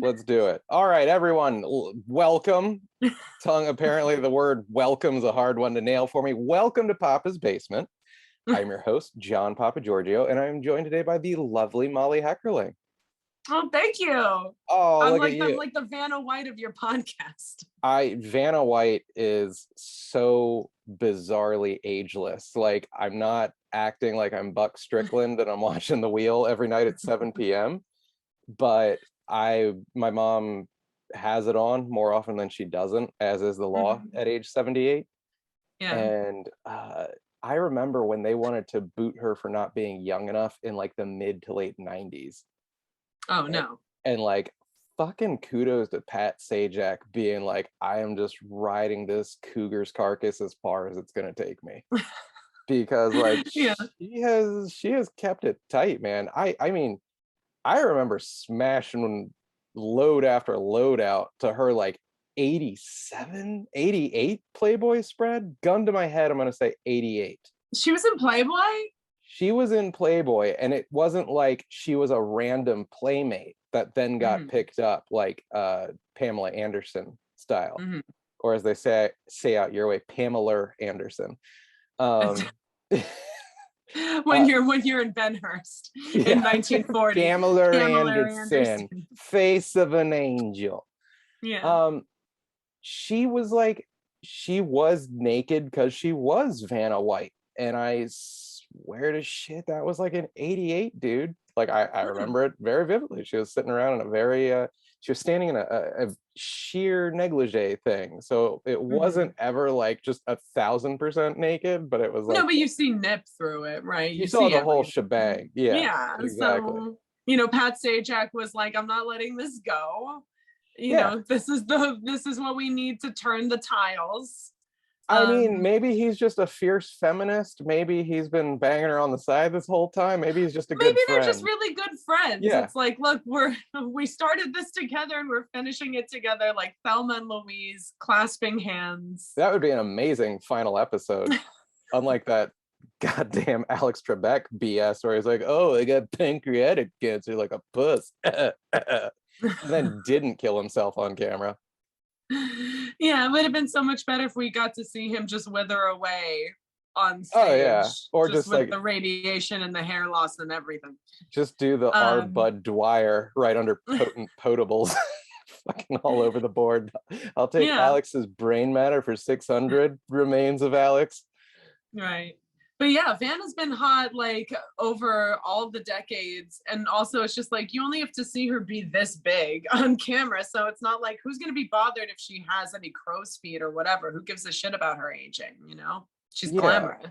Let's do it. All right, everyone, welcome. Apparently the word welcome's a hard one to nail for me. Welcome to Papa's Basement. I'm your host, John Papageorgiou, and I'm joined today by the lovely Mollie Heckerling. Oh, thank you. Oh, I'm look like at you. I'm like the Vanna White of your podcast. Vanna White is so bizarrely ageless. Like, I'm not acting like I'm Buck Strickland and I'm watching The Wheel every night at 7 p.m. But my mom has it on more often than she doesn't, as is the law at age 78. Yeah. And I remember when they wanted to boot her for not being young enough in like the mid to late 90s. Oh, no. And like, fucking kudos to Pat Sajak being like, I am just riding this cougar's carcass as far as it's gonna take me. Because like Yeah. she has kept it tight, man. I mean, I remember smashing load after load out to her like 87, 88 Playboy spread. Gun to my head, I'm going to say 88. She was in Playboy? She was in Playboy, and it wasn't like she was a random playmate that then got picked up like Pamela Anderson style. Or as they say out your way, Pamela Anderson. When you're in Benhurst in 1940. Pamela Anderson, face of an angel. Yeah. She was naked because she was Vanna White, and I swear to shit that was like an 88, dude. Like I remember it very vividly. She was sitting around in a very she was standing in a sheer negligee thing, so it wasn't ever like just 1,000% naked, but it was like, no, but you see nip through it, right? You saw the whole shebang. Yeah, exactly. So Pat Sajak was like, I'm not letting this go. You know, this is what we need to turn the tiles. I mean, maybe he's just a fierce feminist. Maybe he's been banging her on the side this whole time. Maybe he's just a good friend. Maybe they're just really good friends. Yeah. It's like, look, we started this together and we're finishing it together, like Thelma and Louise clasping hands. That would be an amazing final episode. Unlike that goddamn Alex Trebek BS where he's like, oh, I got pancreatic cancer like a puss. And then didn't kill himself on camera. Yeah, it would have been so much better if we got to see him just wither away on stage. Oh yeah, or just with like the radiation and the hair loss and everything. Just do the R. Bud Dwyer right under potent potables, fucking all over the board. I'll take Alex's brain matter for 600 remains of Alex. Right. But yeah, Vanna's been hot like over all the decades. And also it's just like, you only have to see her be this big on camera. So it's not like, who's going to be bothered if she has any crow's feet or whatever? Who gives a shit about her aging, you know? She's glamorous.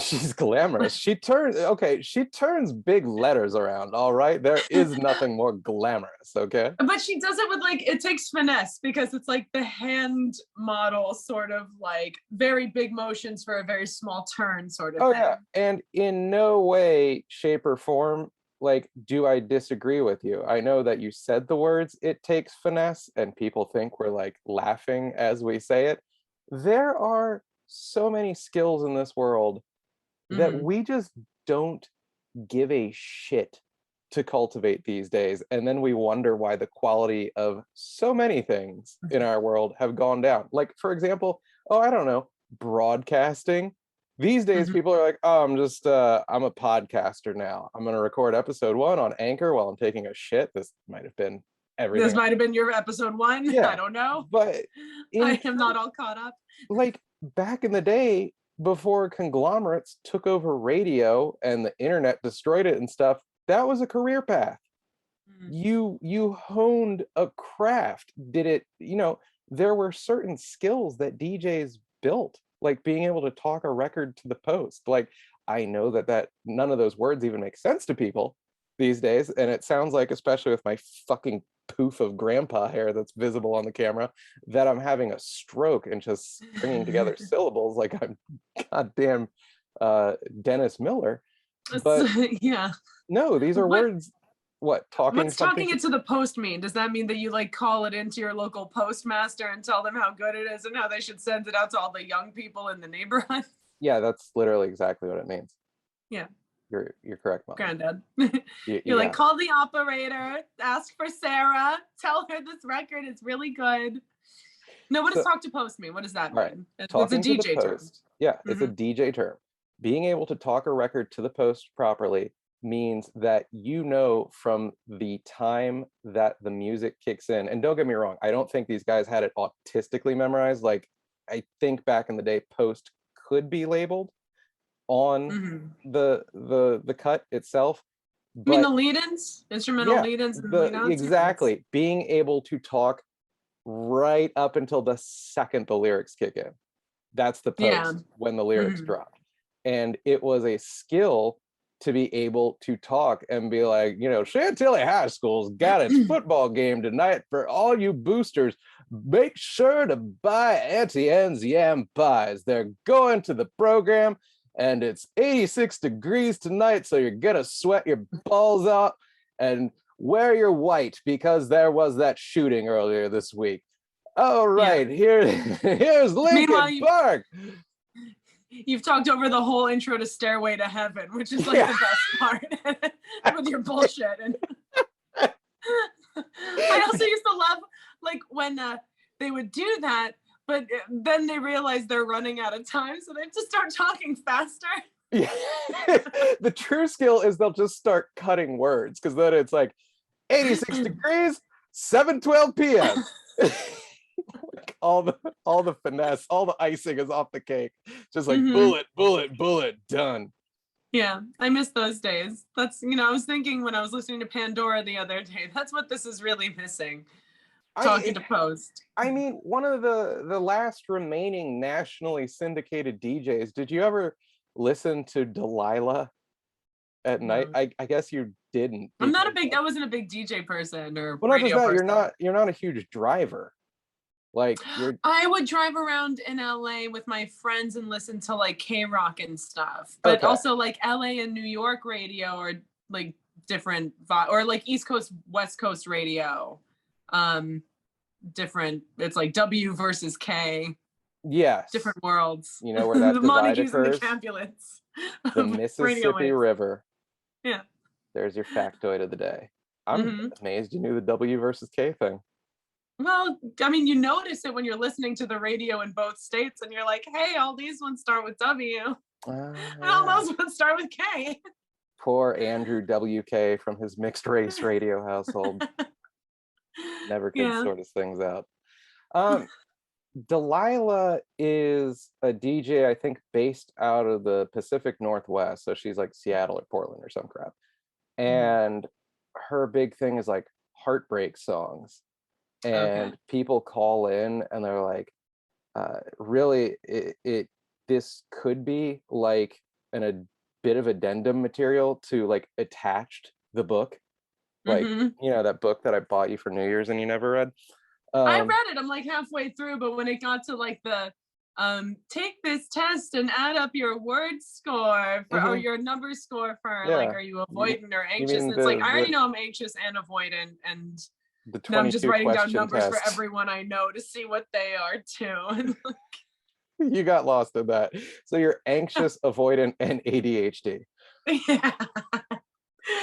She's glamorous. She turns big letters around. All right. There is nothing more glamorous. Okay. But she does it with like, it takes finesse because it's like the hand model sort of like very big motions for a very small turn sort of thing. Yeah. And in no way, shape, or form, like, do I disagree with you? I know that you said the words, it takes finesse, and people think we're like laughing as we say it. There are so many skills in this world that we just don't give a shit to cultivate these days, and then we wonder why the quality of so many things in our world have gone down. Like, for example, I don't know, broadcasting. These days people are like, oh, I'm a podcaster now. I'm gonna record episode 1 on Anchor while I'm taking a shit. This might have been everything. This might have been your episode 1. Yeah. I don't know, but I am not all caught up. Like, back in the day, before conglomerates took over radio and the internet destroyed it and stuff, that was a career path. You honed a craft. Did it, there were certain skills that DJs built, like being able to talk a record to the post. Like, I know that none of those words even make sense to people these days, and it sounds like, especially with my fucking poof of grandpa hair that's visible on the camera, that I'm having a stroke and just stringing together syllables like I'm goddamn Dennis Miller. But yeah, no, these are words. What, talking? What's talking it to the post mean? Does that mean that you like call it into your local postmaster and tell them how good it is and how they should send it out to all the young people in the neighborhood? Yeah, that's literally exactly what it means. Yeah. You're correct, Mom. Granddad. You You're like, got it. call the operator, ask for Sarah, tell her this record is really good. No, what does So, talk to post mean? What does that all right, mean? It's a talking to the DJ term. post. Yeah, it's a Mhm. DJ term. Being able to talk a record to the post properly means that you know from the time that the music kicks in. And don't get me wrong, I don't think these guys had it autistically memorized. Like, I think back in the day, post could be labeled on Mhm. the cut itself, I mean the but lead-ins, instrumental yeah, lead-ins and the lead-outs. Yeah, that's exactly being able to talk right up until the second the lyrics kick in. That's the yeah. post when the lyrics Mhm. drop. And it was a skill to be able to talk and be like, Chantilly High School's got its football game tonight. For all you boosters, make sure to buy Auntie Anne's yam pies. They're going to the program, and it's 86 degrees tonight, so you're gonna sweat your balls out, and wear your white because there was that shooting earlier this week. All Yeah. right, here's Meanwhile, Lincoln Park. you've talked over the whole intro to Stairway to Heaven, which is like Yeah. the best part with your bullshit. And I also used to love like when they would do that, but then they realize they're running out of time, so they have to start talking faster. Yeah. The true skill is they'll just start cutting words, because then it's like 86 degrees, 7:12 p.m. Like all the finesse, all the icing is off the cake. Just like Mhm. bullet, bullet, bullet, done. Yeah, I miss those days. That's, I was thinking when I was listening to Pandora the other day, that's what this is really missing. Talking to Post. I mean, one of the last remaining nationally syndicated DJs. Did you ever listen to Delilah at night? No. I guess you didn't, I'm not a because big, I wasn't a big DJ person or well, not just radio that, person. you're not a huge driver. Like you're I would drive around in LA with my friends and listen to like K Rock and stuff, but okay. also like LA and New York radio are like different, or like East Coast, West Coast radio. Different, it's like W versus K, Yes. different worlds. You know where The that divide Montagues and the occurs? Capulets The of radio Mississippi waves. River. Yeah. There's your factoid of the day. I'm Hmm. amazed you knew the W versus K thing. Well, I mean, you notice it when you're listening to the radio in both states and you're like, hey, all these ones start with W and all Yeah. those ones start with K. Poor Andrew WK from his mixed race radio household. Never could Yeah. sort his things out. Um, Delilah is a DJ, I think, based out of the Pacific Northwest. So she's like Seattle or Portland or some crap. Mhm. And her big thing is like heartbreak songs. Okay. And people call in and they're like, really, this could be like a bit of addendum material to like attached the book. Like, Hmm. that book that I bought you for New Year's and you never read. I read it. I'm like halfway through, but when it got to like the take this test and add up your word score for or Mhm. your number score for like, Yeah. are you You, avoidant or you anxious? mean And it's like I already the know I'm anxious and avoidant, and the now I'm just 22 writing down question numbers for test? everyone I know to see what they are too. You got lost in that. So you're anxious, avoidant, and ADHD. Yeah.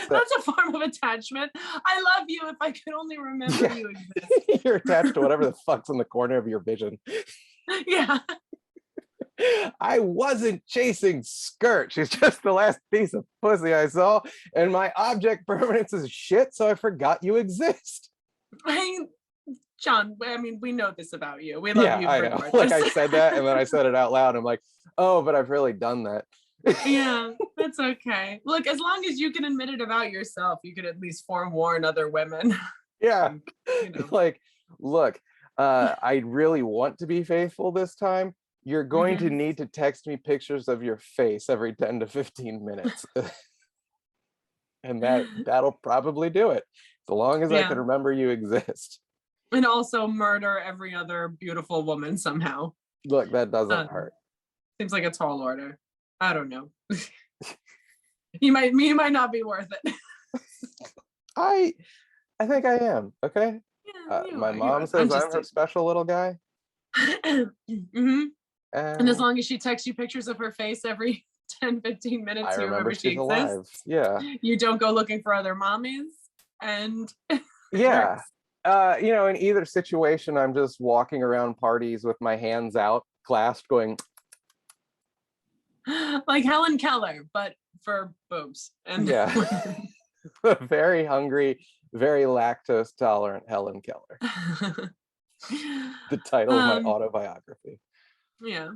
So That's a form of attachment. I love you if I could only remember yeah, you exist. you're attached to whatever the fuck's in the corner of your vision. Yeah. I wasn't chasing skirt. She's just the last piece of pussy I saw, and my object permanence is shit, so I forgot you exist. I John, I mean, we know this about you. We love Yeah, you I know. Like regardless. I said that, and then I said it out loud. I'm like, oh, but I've really done that. Yeah, that's okay. Look, as long as you can admit it about yourself, you could at least forewarn other women. Yeah. You know. Like, look, I really want to be faithful this time. You're going to Mhm. need to text me pictures of your face every 10 to 15 minutes. And that'll probably do it. As long as I Yeah. can remember you exist. And also murder every other beautiful woman somehow. Look, that doesn't Um, hurt. seems like a tall order. I don't know. You might not be worth it. I think I am, okay? Yeah, you My are. You mom are. I'm says I'm just her teasing. special little guy. Hmm. And as Uh, long as she texts you pictures of her face every 10, 15 I minutes, you remember remember she she's alive. exists. Yeah. You don't go looking for other mommies, and it Yeah. works. In either situation, I'm just walking around parties with my hands out, clasped, going, Like Helen Keller, but for boobs and yeah. women. Very hungry, very lactose tolerant Helen Keller. The title of my um, autobiography. yeah.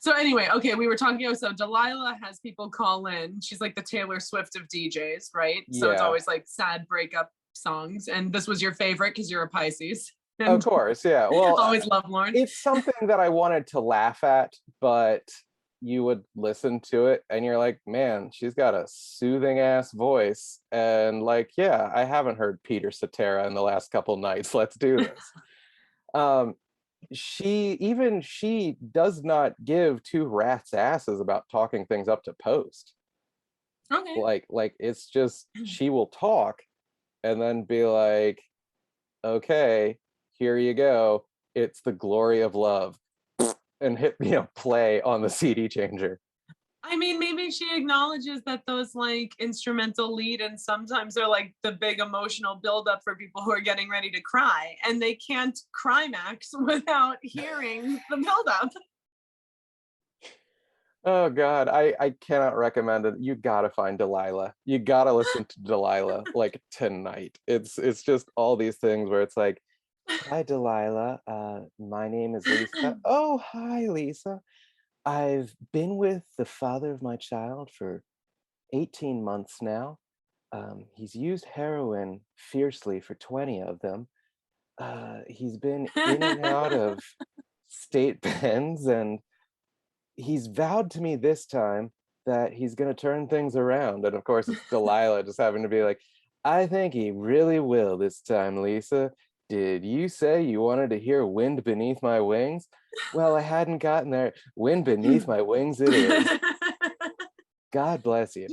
So anyway, okay, we were talking. So Delilah has people call in. She's like the Taylor Swift of DJs, right? So it's Yeah. always like sad breakup songs. And this was your favorite because you're a Pisces Of and course, yeah. Well, always lovelorn. it's something that I wanted to laugh at, but you would listen to it and you're like, man, she's got a soothing ass voice. And like, yeah, I haven't heard Peter Cetera in the last couple nights. Let's do this. Um, she does not give two rats asses about talking things up to post. Okay. Like it's just she will talk and then be like, okay, here you go. It's the glory of love. And hit play on the CD changer. I mean, maybe she acknowledges that those like instrumental lead and sometimes they're like the big emotional buildup for people who are getting ready to cry, and they can't climax without hearing the buildup. Oh God, I cannot recommend it. You gotta find Delilah. You gotta listen to Delilah like tonight. It's just all these things where it's like, hi Delilah, my name is Lisa. Oh, hi Lisa. I've been with the father of my child for 18 months now. He's used heroin fiercely for 20 of them. He's been in and out of state pens, and he's vowed to me this time that he's going to turn things around. And of course, it's Delilah just having to be like, I think he really will this time, Lisa. Did you say you wanted to hear Wind Beneath My Wings? Well, I hadn't gotten there. Wind Beneath My Wings it is. God bless you.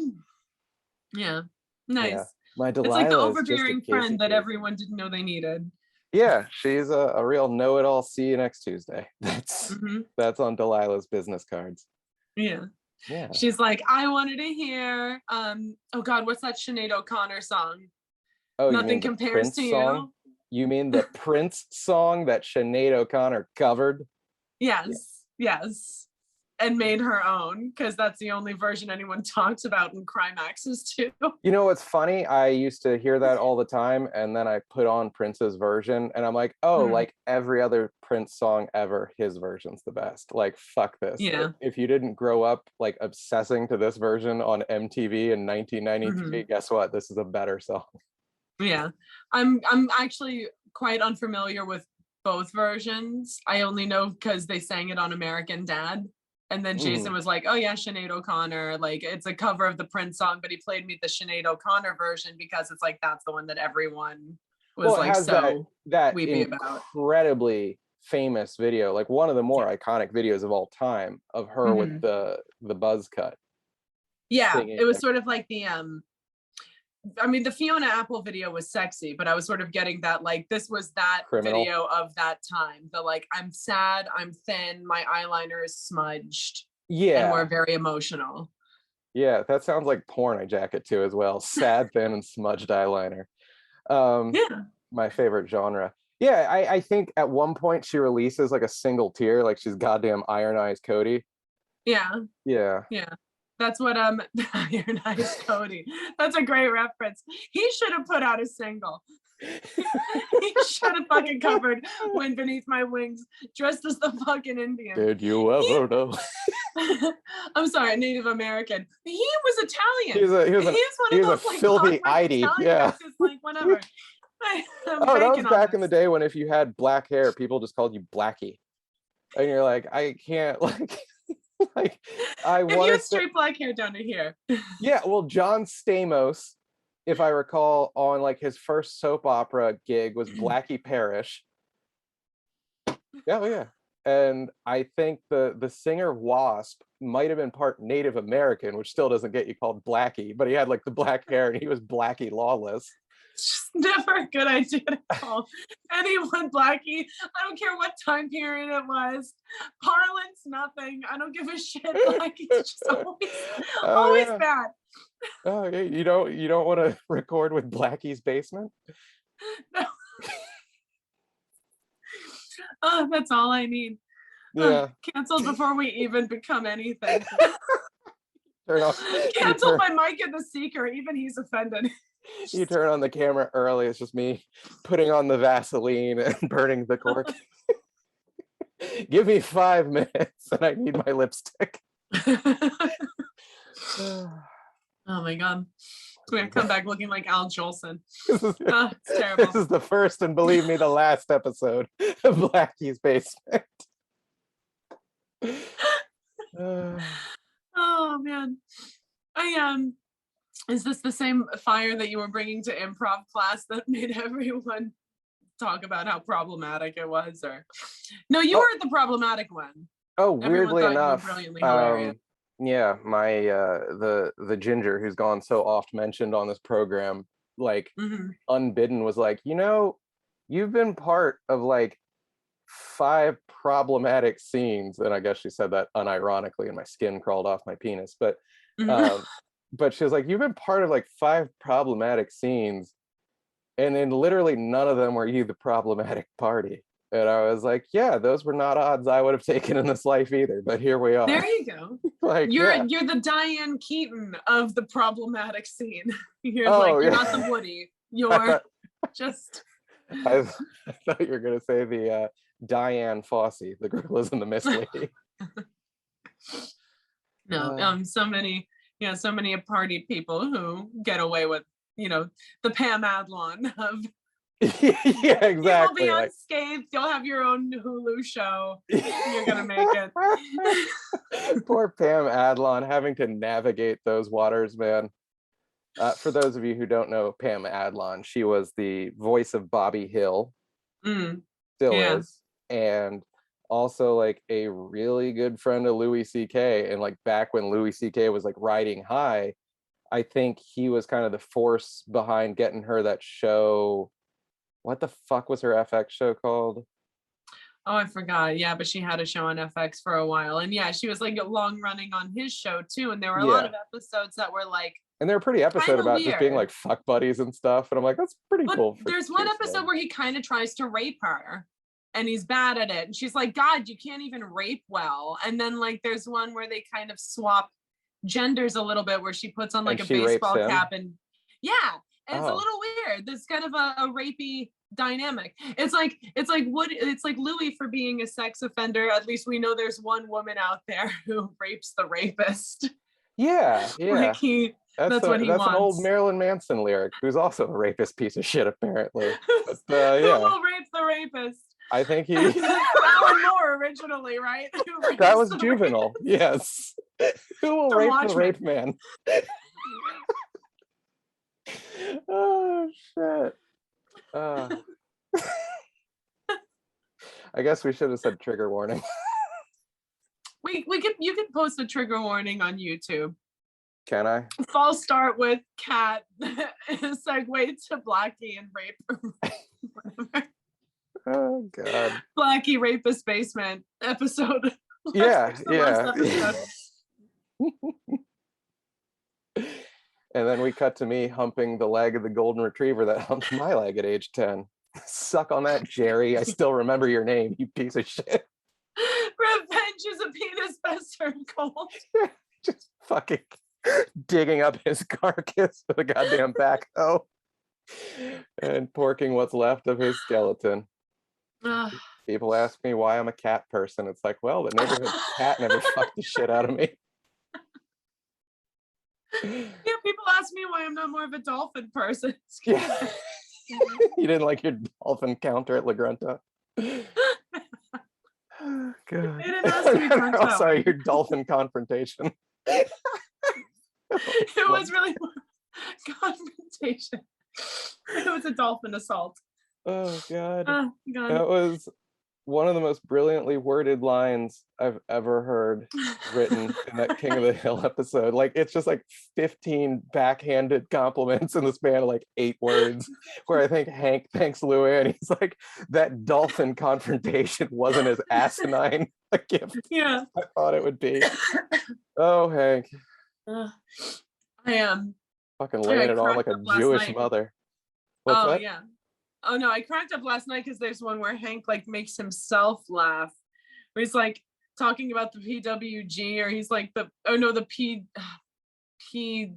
Yeah, Yeah. nice. My It's like the Delilah is just a overbearing Casey friend that Kasem. everyone didn't know they needed. Yeah, she's a real know-it-all. See you next Tuesday. Hmm. That's on Delilah's business cards. Yeah. Yeah. She's like, I wanted to hear, oh God, what's that Sinead O'Connor song? Oh, you Nothing mean the compares to Prince song? you. You mean the Prince song that Sinead O'Connor covered? Yeah. Yes, yes. And made her own, because that's the only version anyone talks about in climaxes too. You know what's funny? I used to hear that all the time, and then I put on Prince's version, and I'm like, oh, like every other Prince song ever, his version's the best. Like, fuck this. Yeah. If you didn't grow up like obsessing to this version on MTV in 1993, guess what? This is a better song. Yeah. I'm actually quite unfamiliar with both versions. I only know because they sang it on American Dad. And then Jason was like, oh yeah, Sinead O'Connor. Like it's a cover of the Prince song, but he played me the Sinead O'Connor version because it's like that's the one that everyone was Well, it like has that so that weepy about. incredibly famous video, like one of the more iconic videos of all time, of her with the buzz cut Yeah, singing. it was sort of like the I mean, the Fiona Apple video was sexy, but I was sort of getting that, like, this was that Criminal. video of that time. The, like, I'm sad, I'm thin, my eyeliner is smudged. Yeah. And we're very emotional. Yeah, that sounds like porn I jacket too as well. Sad, thin, and smudged eyeliner. Yeah. My favorite genre. Yeah, I think at one point she releases like a single tear, like she's goddamn Iron Eyes Cody. Yeah. Yeah. Yeah. That's what Iron Eyes Cody. That's a great reference. He should have put out a single. He should have fucking covered Wind Beneath My Wings, dressed as the fucking Indian. Did you ever know? I'm sorry, Native American. He was Italian. He was one of those a like filthy ID. Yeah. Just like whatever. Oh, that was back in the day when if you had black hair, people just called you Blackie, and you're like, I can't like. Like I if you had straight black hair down to here. Yeah, well, John Stamos, if I recall, on like his first soap opera gig was Blackie Parish. Yeah. And I think the singer Wasp might have been part Native American, which still doesn't get you called Blackie, but he had like the black hair and he was Blackie Lawless. just never a good idea to call anyone Blackie. I don't care what time period it was. Parlance, nothing. I don't give a shit. Blackie's just always yeah. bad. Oh, yeah. You don't want to record with Blackie's basement? No. Oh, that's all I need. Yeah. Canceled before we even become anything. Cancel Canceled by Mike and the Seeker. Even he's offended. You turn on the camera early. It's just me putting on the Vaseline and burning the cork. Give me 5 minutes and I need my lipstick. Oh my God. We're gonna come back looking like Al Jolson. It's terrible. This is the first and believe me, the last episode of Blackie's Basement. Oh man. Is this the same fire that you were bringing to improv class that made everyone talk about how problematic it was? Or no, you were the problematic one. Oh, weirdly enough, brilliantly hilarious. Yeah, my the ginger who's gone so oft mentioned on this program, like unbidden, was like, you've been part of like 5 problematic scenes, and I guess she said that unironically, and my skin crawled off my penis, but she was like, you've been part of like 5 problematic scenes, and then literally none of them were you the problematic party. And I was like, yeah, those were not odds I would have taken in this life either, but here we are. There you go. Like, you're the Diane Keaton of the problematic scene. You're you're not the Woody. You're just I thought you were gonna say the Diane Fossey, the Gorillas in the Mist lady. No, so many party people who get away with, the Pam Adlon of yeah, exactly. You will be unscathed. You'll have your own Hulu show. You're gonna make it. Poor Pam Adlon having to navigate those waters, man. For those of you who don't know Pam Adlon, she was the voice of Bobby Hill, still is, and also like a really good friend of Louis C.K. And like back when Louis C.K. was like riding high, I think he was kind of the force behind getting her that show. What the fuck was her FX show called? Oh, I forgot. Yeah, but she had a show on FX for a while. And yeah, she was like long running on his show too. And there were a lot of episodes that were like, and they're a pretty episode about just being like fuck buddies and stuff. And I'm like, that's pretty cool. There's one episode where he kind of tries to rape her and he's bad at it. And she's like, God, you can't even rape well. And then like there's one where they kind of swap genders a little bit, where she puts on like a baseball cap and and it's a little weird. There's kind of a rapey dynamic. It's like Louis for being a sex offender. At least we know there's one woman out there who rapes the rapist. Yeah. Like that's what he wants. That's an old Marilyn Manson lyric, who's also a rapist piece of shit, apparently. But, Who will rape the rapist? I think he Alan Moore originally, right? That was Juvenile. Yes. Who will rape the rape man? Oh shit. I guess we should have said trigger warning. You could post a trigger warning on YouTube. Can I? False start with cat, segue to Blackie and rape. Whatever. Oh god. Blackie rapist basement episode. Yeah. And then we cut to me humping the leg of the golden retriever that humped my leg at age 10. Suck on that, Jerry. I still remember your name, you piece of shit. Revenge is a penis best served cold. Just fucking digging up his carcass with a goddamn backhoe and porking what's left of his skeleton. People ask me why I'm a cat person. It's like, well, the neighborhood cat never fucked the shit out of me. Yeah, people ask me why I'm not more of a dolphin person. Yeah. You didn't like your dolphin counter at La Grunta? Oh, God. It didn't ask to be Grunta. Oh, sorry, your dolphin confrontation. It was really confrontation. It was a dolphin assault. Oh God. Oh God. That was one of the most brilliantly worded lines I've ever heard written in that King of the Hill episode. Like, it's just like 15 backhanded compliments in the span of like 8 words, where I think Hank thanks Louis, and he's like, that dolphin confrontation wasn't as asinine a gift Yeah. I thought it would be. Oh, Hank. I am. Fucking laying it on like a Jewish mother. What's that? Yeah. Oh no, I cracked up last night because there's one where Hank like makes himself laugh. Where he's like talking about the PWG, or he's like the fucking The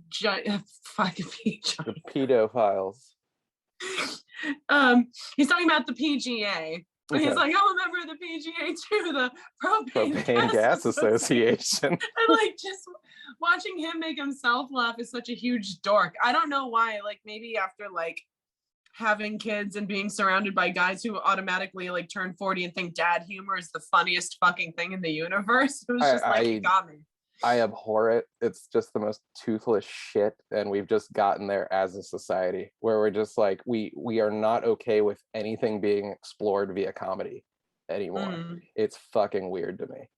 pedophiles. He's talking about the PGA. And he's like, I'm a member of the PGA too, the Propane Gas Association. And like, just watching him make himself laugh is such a huge dork. I don't know why. Like, maybe after like having kids and being surrounded by guys who automatically like turn 40 and think dad humor is the funniest fucking thing in the universe. It was just it got me. I abhor it. It's just the most toothless shit, and we've just gotten there as a society where we're just like, we are not okay with anything being explored via comedy anymore. It's fucking weird to me.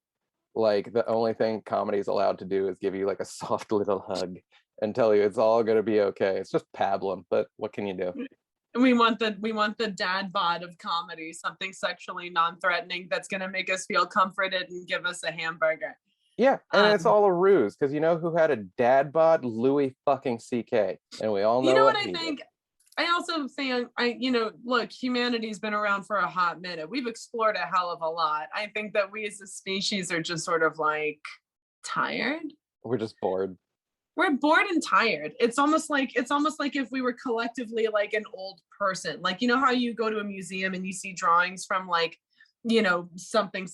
Like, the only thing comedy is allowed to do is give you like a soft little hug and tell you it's all gonna be okay. It's just pablum, but what can you do? We want the dad bod of comedy, something sexually non-threatening that's gonna make us feel comforted and give us a hamburger. Yeah, and it's all a ruse, because you know who had a dad bod? Louis fucking C.K. And we all know you know what I think did. I also think look, humanity's been around for a hot minute. We've explored a hell of a lot. I think that we as a species are just sort of like tired. We're just bored. We're bored and tired. It's almost like if we were collectively like an old person. Like, you know how you go to a museum and you see drawings from like, something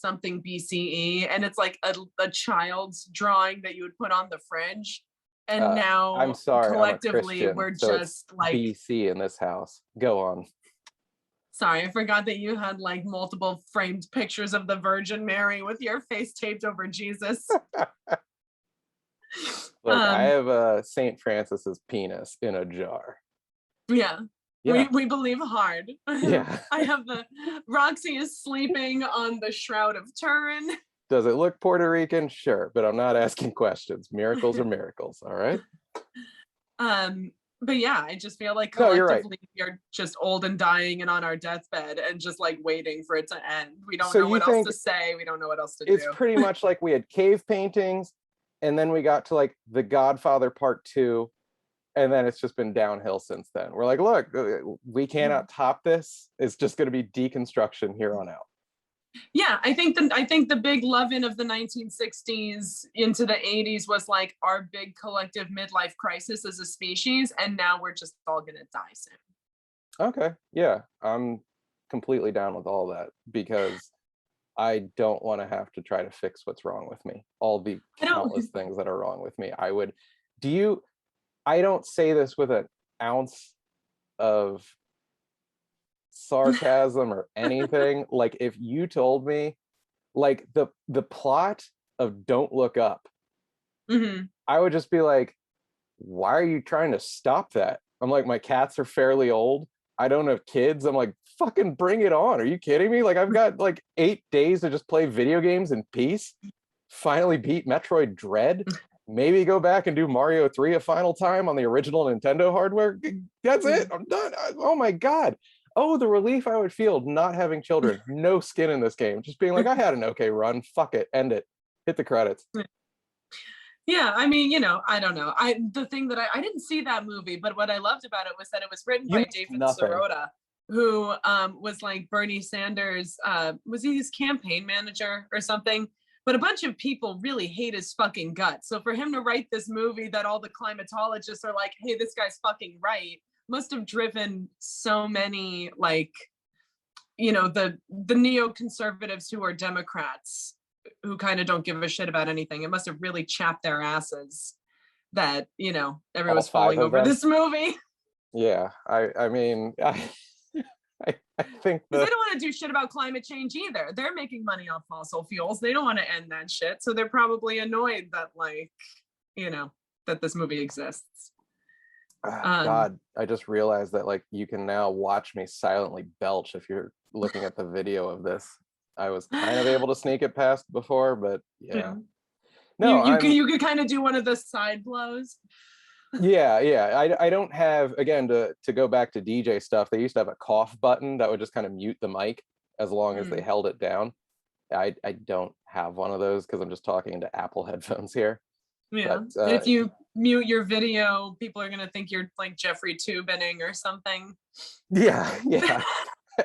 BCE, and it's like a child's drawing that you would put on the fridge. And now I'm sorry, collectively we're so just like BC in this house. Go on. Sorry, I forgot that you had like multiple framed pictures of the Virgin Mary with your face taped over Jesus. Look, I have St. Francis's penis in a jar. Yeah. We believe hard. Yeah. I have Roxy is sleeping on the Shroud of Turin. Does it look Puerto Rican? Sure, but I'm not asking questions. Miracles are miracles, all right? But yeah, I just feel like collectively you're just old and dying and on our deathbed and just like waiting for it to end. We don't know what else to say. We don't know what else to do. It's pretty much like we had cave paintings, and then we got to like The Godfather Part 2, and then it's just been downhill since then. We're like, look, we cannot top this. It's just going to be deconstruction here on out. Yeah, I think the big love-in of the 1960s into the 80s was like our big collective midlife crisis as a species, and now we're just all gonna die soon. Okay, yeah, I'm completely down with all that, because I don't want to have to try to fix what's wrong with me. All the countless things that are wrong with me. I don't say this with an ounce of sarcasm or anything. Like, if you told me like the plot of Don't Look Up, I would just be like, why are you trying to stop that? I'm like, my cats are fairly old, I don't have kids. I'm like, fucking bring it on. Are you kidding me? Like, I've got like 8 days to just play video games in peace, finally beat Metroid Dread, maybe go back and do Mario 3 a final time on the original Nintendo hardware. That's it. I'm done. Oh my God. Oh, the relief I would feel not having children. No skin in this game. Just being like, I had an okay run. Fuck it. End it. Hit the credits. Yeah, I mean, I don't know. The thing that I didn't see that movie, but what I loved about it was that it was written by David Sirota, who was like Bernie Sanders. Was he his campaign manager or something? But a bunch of people really hate his fucking guts. So for him to write this movie that all the climatologists are like, hey, this guy's fucking right, must have driven so many, like, the neoconservatives who are Democrats, who kind of don't give a shit about anything. It must have really chapped their asses that, everyone's falling over this movie. Yeah, I mean, I think they don't want to do shit about climate change either. They're making money off fossil fuels. They don't want to end that shit. So they're probably annoyed that, like, that this movie exists. God, I just realized that, like, you can now watch me silently belch if you're looking at the video of this. I was kind of able to sneak it past before, but yeah. Yeah. No, You could kind of do one of the side blows. yeah. I don't have, again, to go back to DJ stuff, they used to have a cough button that would just kind of mute the mic as long as they held it down. I don't have one of those because I'm just talking into Apple headphones here. Yeah. But And if you mute your video, people are gonna think you're like Jeffrey Tubining or something. yeah.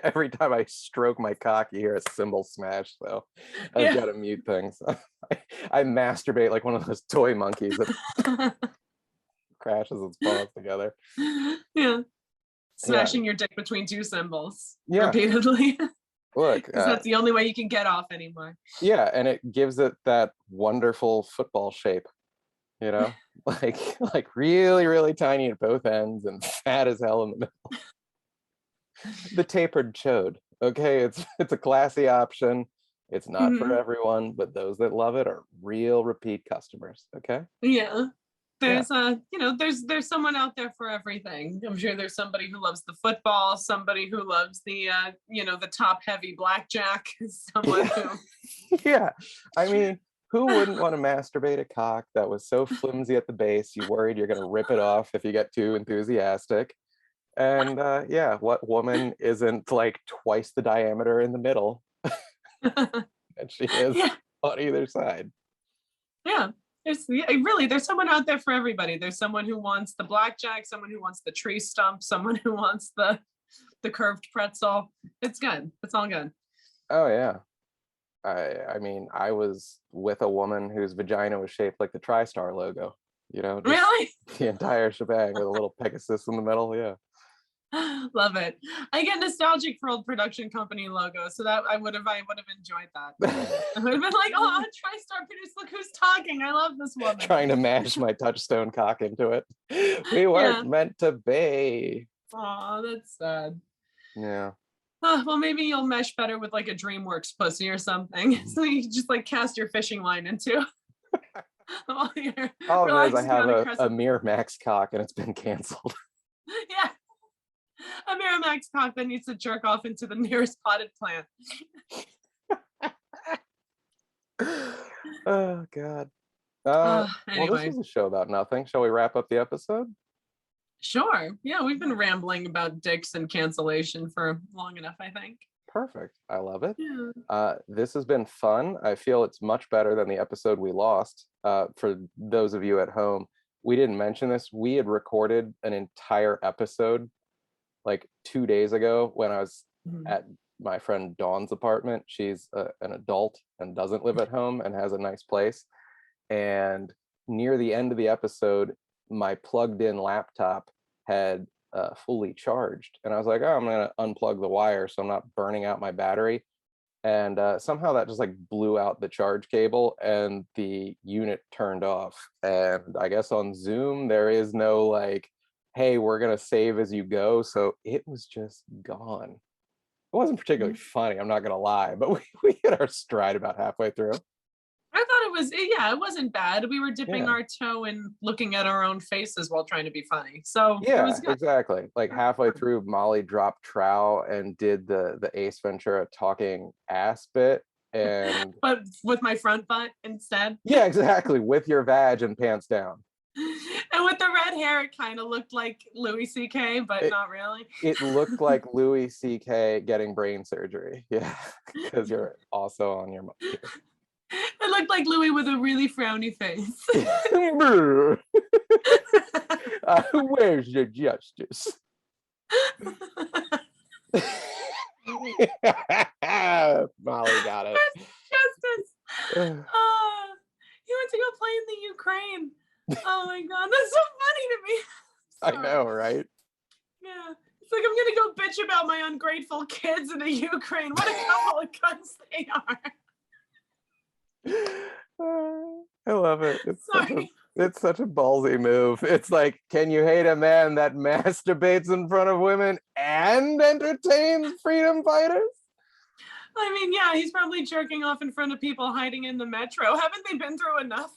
Every time I stroke my cock, you hear a cymbal smash. So I've got to mute things. I masturbate like one of those toy monkeys that crashes its paws together. Yeah. Yeah. Smashing your dick between two cymbals Yeah. repeatedly. Look, Because that's the only way you can get off anymore. yeah, and it gives it that wonderful football shape, you know, like really, really tiny at both ends and fat as hell in the middle. The tapered chode. Okay, it's a classy option. It's not for everyone, but those that love it are real repeat customers. Okay. Yeah. Yeah. There's someone out there for everything. I'm sure there's somebody who loves the football, somebody who loves the the top heavy blackjack, someone who Yeah. I mean, who wouldn't want to masturbate a cock that was so flimsy at the base you worried you're gonna rip it off if you get too enthusiastic? And yeah, what woman isn't like twice the diameter in the middle and she is yeah. on either side? Yeah. There's someone out there for everybody. There's someone who wants the blackjack, someone who wants the tree stump, someone who wants the curved pretzel. It's good. It's all good. Oh yeah. I mean, I was with a woman whose vagina was shaped like the TriStar logo, just Really? the entire shebang with a little Pegasus in the middle. Yeah. Love it. I get nostalgic for old production company logos, so that I would have enjoyed that. I would have been like, oh, TriStar produce, look who's talking. I love this woman. Trying to mash my touchstone cock into it. We weren't meant to be. Oh, that's sad. Yeah. Well, maybe you'll mesh better with like a DreamWorks pussy or something. So you just like cast your fishing line into. All it is, I have a Miramax cock and it's been canceled. Yeah. A Miramax cock that needs to jerk off into the nearest potted plant. Oh God. Anyway. Well, this was a show about nothing. Shall we wrap up the episode? Sure. Yeah, we've been rambling about dicks and cancellation for long enough, I think. Perfect. I love it. Yeah. This has been fun. I feel it's much better than the episode we lost. For those of you at home, we didn't mention this. We had recorded an entire episode like 2 days ago when I was at my friend Dawn's apartment. She's an adult and doesn't live at home and has a nice place. And near the end of the episode, my plugged in laptop had fully charged. And I was like, oh, I'm going to unplug the wire so I'm not burning out my battery. And somehow that just like blew out the charge cable and the unit turned off. And I guess on Zoom, there is no like, hey, we're going to save as you go. So it was just gone. It wasn't particularly funny, I'm not going to lie, but we hit our stride about halfway through. I thought it wasn't bad. We were dipping our toe in looking at our own faces while trying to be funny. So yeah, it was good. Exactly. Like halfway through, Mollie dropped trow and did the Ace Ventura talking ass bit. And but with my front butt instead. Yeah, exactly. With your vag and pants down. And with the red hair, it kind of looked like Louis C.K, but not really. It looked like Louis C.K. getting brain surgery. Yeah, because you're also on your. It looked like Louis with a really frowny face. Where's the justice? Mollie got it. Justice. He went to go play in the Ukraine. Oh my God, that's so funny to me. I know, right? Yeah. It's like, I'm gonna go bitch about my ungrateful kids in the Ukraine. What a couple of cunts they are. I love it. It's such a ballsy move. It's like, can you hate a man that masturbates in front of women and entertains freedom fighters? I mean, yeah, he's probably jerking off in front of people hiding in the metro. Haven't they been through enough?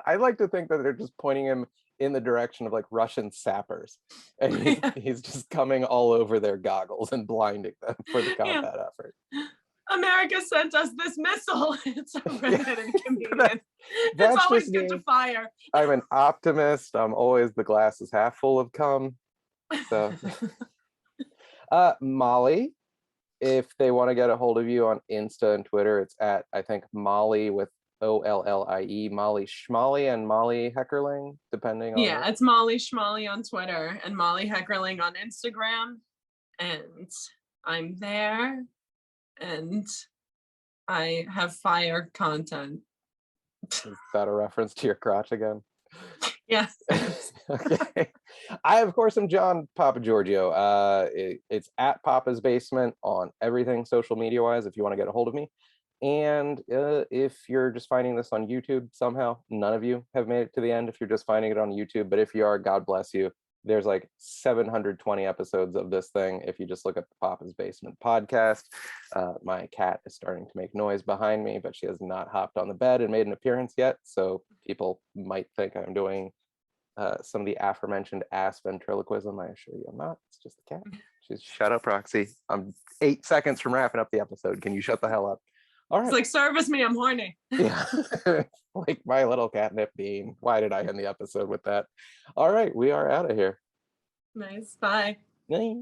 I like to think that they're just pointing him in the direction of like Russian sappers, and he's just coming all over their goggles and blinding them for the combat effort. America sent us this missile. It's a redheaded comedian. That- It's that's always just good to me. fire. I'm an optimist. I'm always the glass is half full of cum. So, Molly, if they want to get a hold of you on Insta and Twitter, it's at, I think, Mollie with Ollie, Mollie Schmolly and Mollie Heckerling, depending on Yeah, it's Mollie Schmolly on Twitter and Mollie Heckerling on Instagram. And I'm there and I have fire content. Is that a reference to your crotch again? Yes. Okay. I, of course, am John Papageorgiou. It's at Papa's Basement on everything social media wise if you want to get a hold of me. And if you're just finding this on YouTube somehow, none of you have made it to the end if you're just finding it on YouTube. But if you are, God bless you. There's like 720 episodes of this thing if you just look at the Papa's Basement podcast. My cat is starting to make noise behind me, but she has not hopped on the bed and made an appearance yet. So people might think I'm doing some of the aforementioned ass ventriloquism. I assure you I'm not. It's just the cat. She's shut up, Roxy. I'm 8 seconds from wrapping up the episode. Can you shut the hell up? All right. It's like, service me, I'm horny. Yeah. Like my little catnip bean. Why did I end the episode with that? All right, we are out of here. Nice. Bye. Bye.